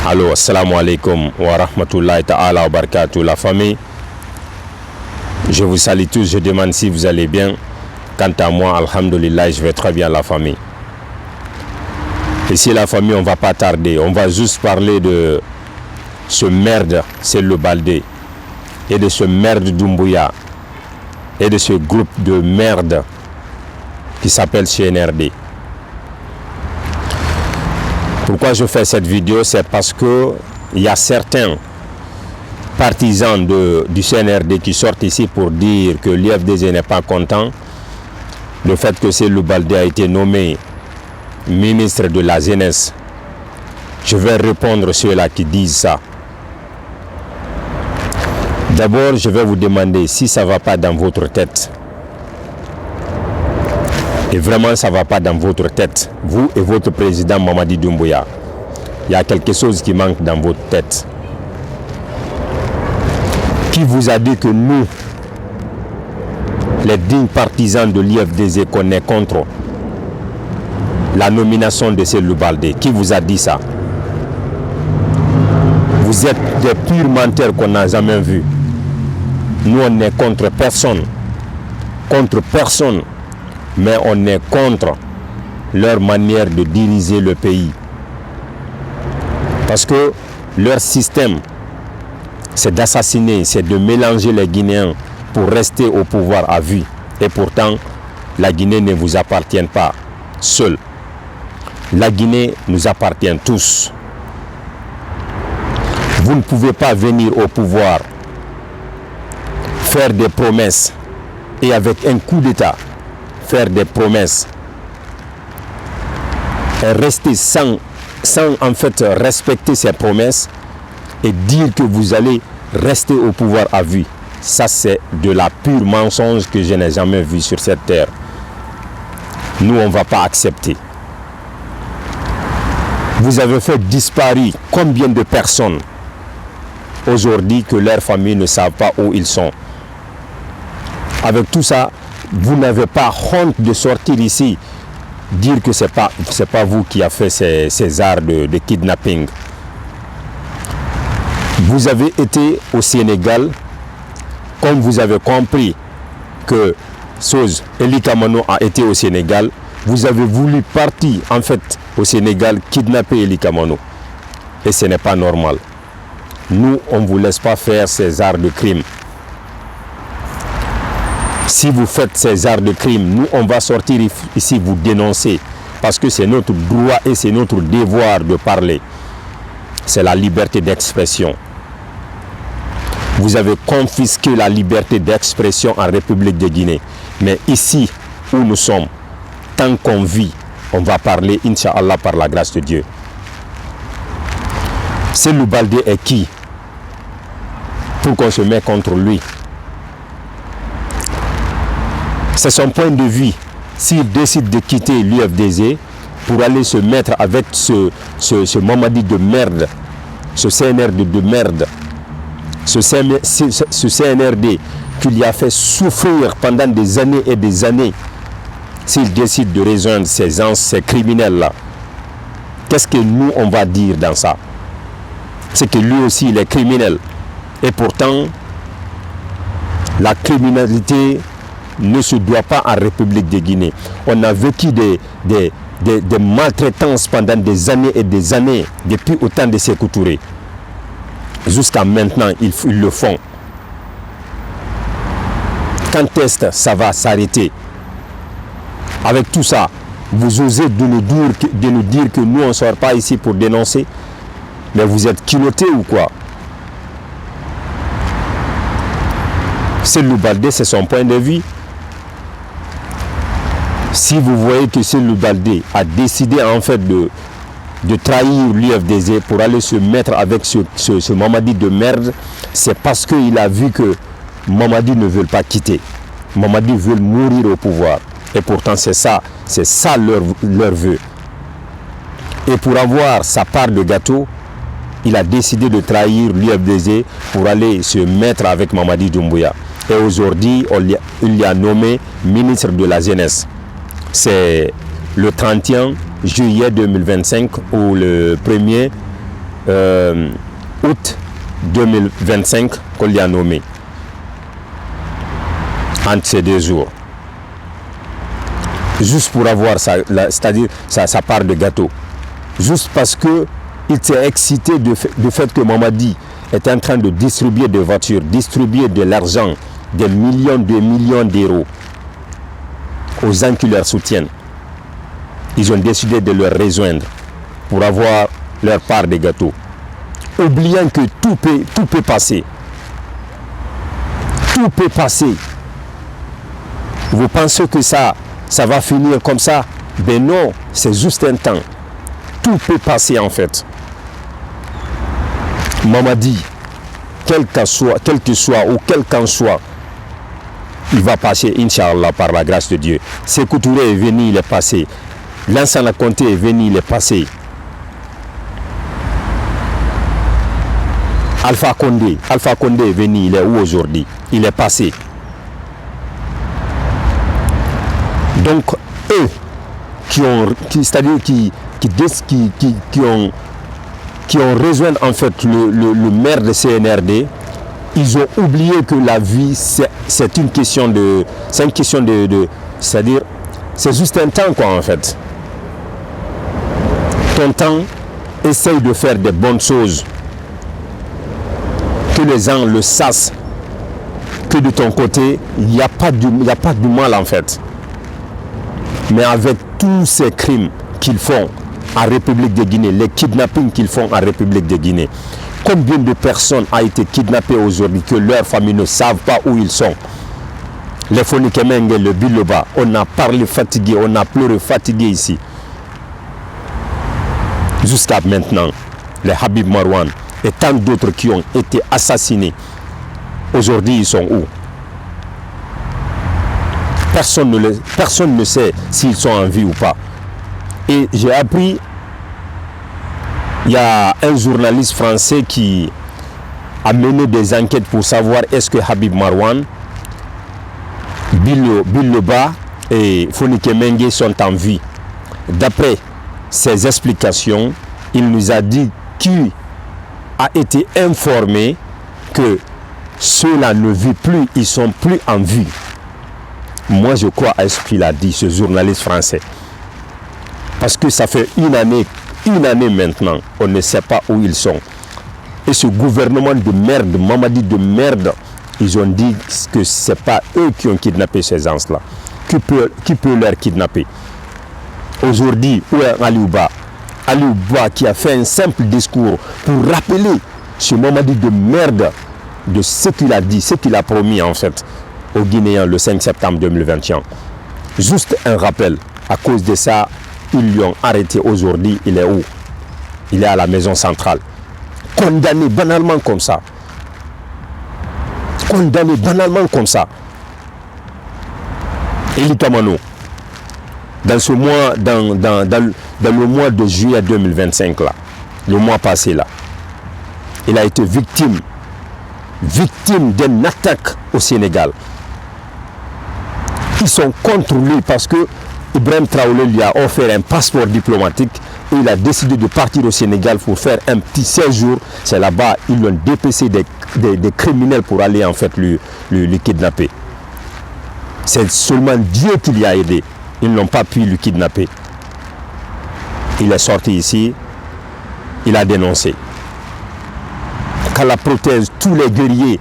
Allô, assalamu alaikum wa rahmatullahi ta'ala wa barakatuh, la famille. Je vous salue tous, je demande si vous allez bien. Quant à moi, alhamdulillah, je vais très bien, la famille. Ici, la famille, on va pas tarder. On va juste parler de ce merde, c'est le Baldé, et de ce merde Doumbouya, et de ce groupe de merde qui s'appelle CNRD. Pourquoi je fais cette vidéo? C'est parce que il y a certains partisans du CNRD qui sortent ici pour dire que l'IFDG n'est pas content. Le fait que Cellou Baldé a été nommé ministre de la Jeunesse. Je vais répondre à ceux-là qui disent ça. D'abord, je vais vous demander si ça ne va pas dans votre tête. Et vraiment, ça ne va pas dans votre tête. Vous et votre président Mamadi Doumbouya. Il y a quelque chose qui manque dans votre tête. Qui vous a dit que nous, les dignes partisans de l'IFDG, qu'on est contre la nomination de Cellou Baldé? Qui vous a dit ça? Vous êtes des purs menteurs qu'on n'a jamais vus. Nous, on est contre personne. Contre personne. Mais on est contre leur manière de diriger le pays. Parce que leur système, c'est d'assassiner, c'est de mélanger les Guinéens pour rester au pouvoir à vie. Et pourtant, la Guinée ne vous appartient pas seule. La Guinée nous appartient tous. Vous ne pouvez pas venir au pouvoir, faire des promesses et avec un coup d'État, faire des promesses et rester sans en fait respecter ces promesses et dire que vous allez rester au pouvoir à vie. Ça, c'est de la pure mensonge que je n'ai jamais vu sur cette terre. Nous, on ne va pas accepter. Vous avez fait disparaître combien de personnes aujourd'hui que leurs familles ne savent pas où ils sont. Avec tout ça, vous n'avez pas honte de sortir ici, dire que c'est pas vous qui avez fait ces arts de kidnapping. Vous avez été au Sénégal, comme vous avez compris que Soz Eli Kamano a été au Sénégal, vous avez voulu partir en fait au Sénégal kidnapper Eli Kamano. Et ce n'est pas normal. Nous, on ne vous laisse pas faire ces arts de crime. Si vous faites ces arts de crime, nous, on va sortir ici vous dénoncer. Parce que c'est notre droit et c'est notre devoir de parler. C'est la liberté d'expression. Vous avez confisqué la liberté d'expression en République de Guinée. Mais ici où nous sommes, tant qu'on vit, on va parler, Inch'Allah, par la grâce de Dieu. Cellou Baldé est qui? Pour qu'on se mette contre lui. C'est son point de vue. S'il décide de quitter l'UFDG pour aller se mettre avec ce Mamadi de merde, ce CNRD de merde, ce CNRD qui lui a fait souffrir pendant des années et des années, s'il décide de rejoindre ces criminels-là, qu'est-ce que nous, on va dire dans ça? C'est que lui aussi, il est criminel. Et pourtant, la criminalité ne se doit pas en République de Guinée. On a vécu des maltraitances pendant des années et des années, depuis au temps de Sékou Touré. Jusqu'à maintenant, ils le font. Quand est-ce que ça va s'arrêter? Avec tout ça, vous osez de nous dire que nous, on ne sort pas ici pour dénoncer? Mais vous êtes culottés ou quoi? Cellou Baldé, c'est son point de vue. Si vous voyez que Cellou Baldé a décidé en fait de trahir l'UFDG pour aller se mettre avec ce Mamadi de merde, c'est parce qu'il a vu que Mamadi ne veut pas quitter. Mamadi veut mourir au pouvoir. Et pourtant c'est ça leur vœu. Et pour avoir sa part de gâteau, il a décidé de trahir l'UFDG pour aller se mettre avec Mamadi Doumbouya. Et aujourd'hui, il l'a nommé ministre de la Jeunesse. C'est le 31 juillet 2025 ou le 1er août 2025 qu'on lui a nommé. Entre ces 2 jours. Juste pour avoir c'est-à-dire sa part de gâteau. Juste parce que il s'est excité du fait que Mamadi est en train de distribuer des voitures, distribuer de l'argent, des millions d'euros aux gens qui leur soutiennent. Ils ont décidé de leur rejoindre pour avoir leur part de gâteau. Oubliant que tout peut passer. Tout peut passer. Vous pensez que ça va finir comme ça? Ben non, c'est juste un temps. Tout peut passer en fait. Mamadi, quel que soit ou quel qu'en soit, il va passer, Inch'Allah, par la grâce de Dieu. Sékou Touré est venu, il est passé. Lansana Conté est venu, il est passé. Alpha Condé est venu, il est où aujourd'hui? Il est passé. Donc, eux qui ont rejoint en fait le maire de CNRD, ils ont oublié que la vie c'est une question de, c'est-à-dire c'est juste un temps quoi en fait. Ton temps, essaye de faire des bonnes choses, que les gens le sachent, que de ton côté il n'y a pas de mal en fait. Mais avec tous ces crimes qu'ils font en République de Guinée, les kidnappings qu'ils font en République de Guinée, combien de personnes ont été kidnappées aujourd'hui que leurs familles ne savent pas où ils sont? Les Fonikemenge, le Biloba, on a parlé fatigué, on a pleuré fatigué ici. Jusqu'à maintenant, les Habib Marwan et tant d'autres qui ont été assassinés, aujourd'hui ils sont où? Personne ne sait s'ils sont en vie ou pas. Et j'ai appris, il y a un journaliste français qui a mené des enquêtes pour savoir est-ce que Habib Marwan, Biloba et Fonikemenge sont en vie. D'après ses explications, il nous a dit qu'il a été informé que ceux-là ne vivent plus, ils ne sont plus en vie. Moi, je crois à ce qu'il a dit, ce journaliste français. Parce que ça fait une année maintenant, on ne sait pas où ils sont. Et ce gouvernement de merde, Mamadi de merde, ils ont dit que ce n'est pas eux qui ont kidnappé ces gens-là. Qui peut leur kidnapper? Aujourd'hui, où est Aliouba? Aliouba qui a fait un simple discours pour rappeler ce Mamadi de merde de ce qu'il a dit, ce qu'il a promis en fait aux Guinéens le 5 septembre 2021. Juste un rappel, à cause de ça, ils l'ont arrêté aujourd'hui. Il est où? Il est à la maison centrale. Condamné banalement comme ça. Condamné banalement comme ça. Eli Tamano, dans ce mois, dans le mois de juillet 2025 là, le mois passé là, il a été victime d'une attaque au Sénégal. Ils sont contre lui parce que Ibrahim Traoré lui a offert un passeport diplomatique et il a décidé de partir au Sénégal pour faire un petit séjour. C'est là-bas, ils lui ont dépêché des criminels pour aller en fait le kidnapper. C'est seulement Dieu qui l'y a aidé. Ils n'ont pas pu le kidnapper. Il est sorti ici, il a dénoncé. Qu'Allah protège tous les guerriers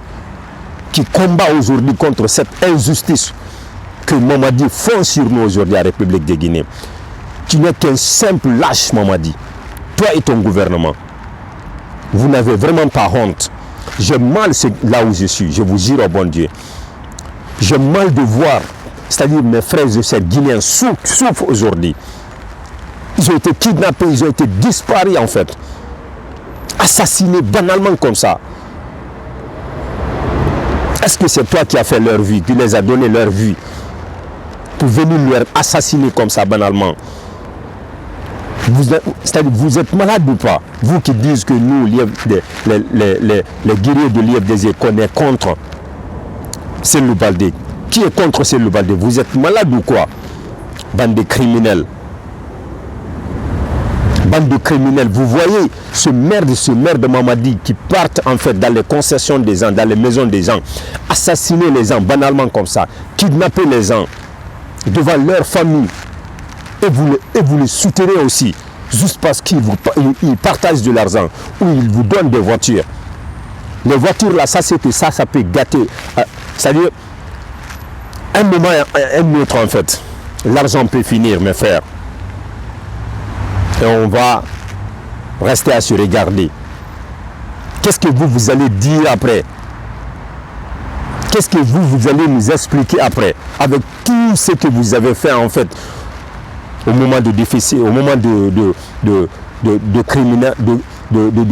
qui combattent aujourd'hui contre cette injustice que Mamadi font sur nous aujourd'hui à la République de Guinée. Tu n'es qu'un simple lâche, Mamadi. Toi et ton gouvernement. Vous n'avez vraiment pas honte. J'ai mal là où je suis, je vous jure au bon Dieu. J'ai mal de voir, c'est-à-dire mes frères et sœurs guinéens souffrent aujourd'hui. Ils ont été kidnappés, ils ont été disparus en fait. Assassinés banalement comme ça. Est-ce que c'est toi qui as fait leur vie, qui les a donné leur vie pour venir leur assassiner comme ça banalement? C'est-à-dire, vous êtes malade ou pas? Vous qui dites que nous, les guerriers de l'IFDZ, qu'on est contre Cellou Baldé. Qui est contre Cellou Baldé? Vous êtes malade ou quoi? Bande de criminels. bande de criminels. Vous voyez ce maire de Mamadi qui partent en fait dans les concessions des gens, dans les maisons des gens, assassiner les gens banalement comme ça, kidnapper les gens devant leur famille, et vous les soutenez aussi, juste parce qu'ils partagent de l'argent ou ils vous donnent des voitures. Les voitures là, ça c'est que ça peut gâter. C'est-à-dire, un moment et un autre en fait, l'argent peut finir, mes frères. Et on va rester à se regarder. Qu'est-ce que vous allez dire après? Qu'est-ce que vous allez nous expliquer après? Avec tout ce que vous avez fait en fait au moment de déficit, au moment de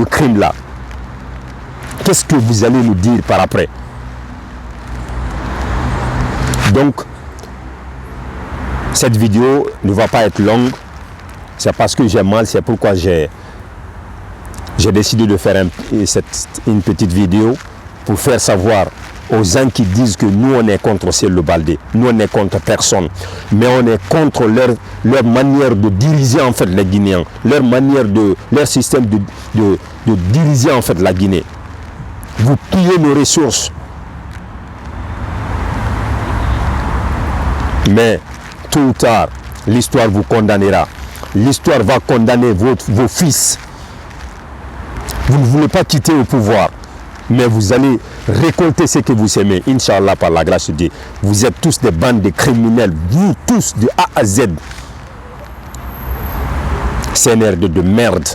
crime là. Qu'est-ce que vous allez nous dire par après? Donc, cette vidéo ne va pas être longue. C'est parce que j'ai mal, c'est pourquoi j'ai décidé de faire une petite vidéo pour faire savoir aux gens qui disent que nous on est contre Cellou Baldé, nous on est contre personne, mais on est contre leur manière de diriger en fait les Guinéens, leur système de diriger en fait la Guinée. Vous pillez nos ressources, mais tôt ou tard l'histoire vous condamnera, l'histoire va condamner vos fils. Vous ne voulez pas quitter au pouvoir, mais vous allez récolter ce que vous aimez, Inch'Allah, par la grâce de Dieu. Vous êtes tous des bandes de criminels, vous tous de A à Z. CNR de merde.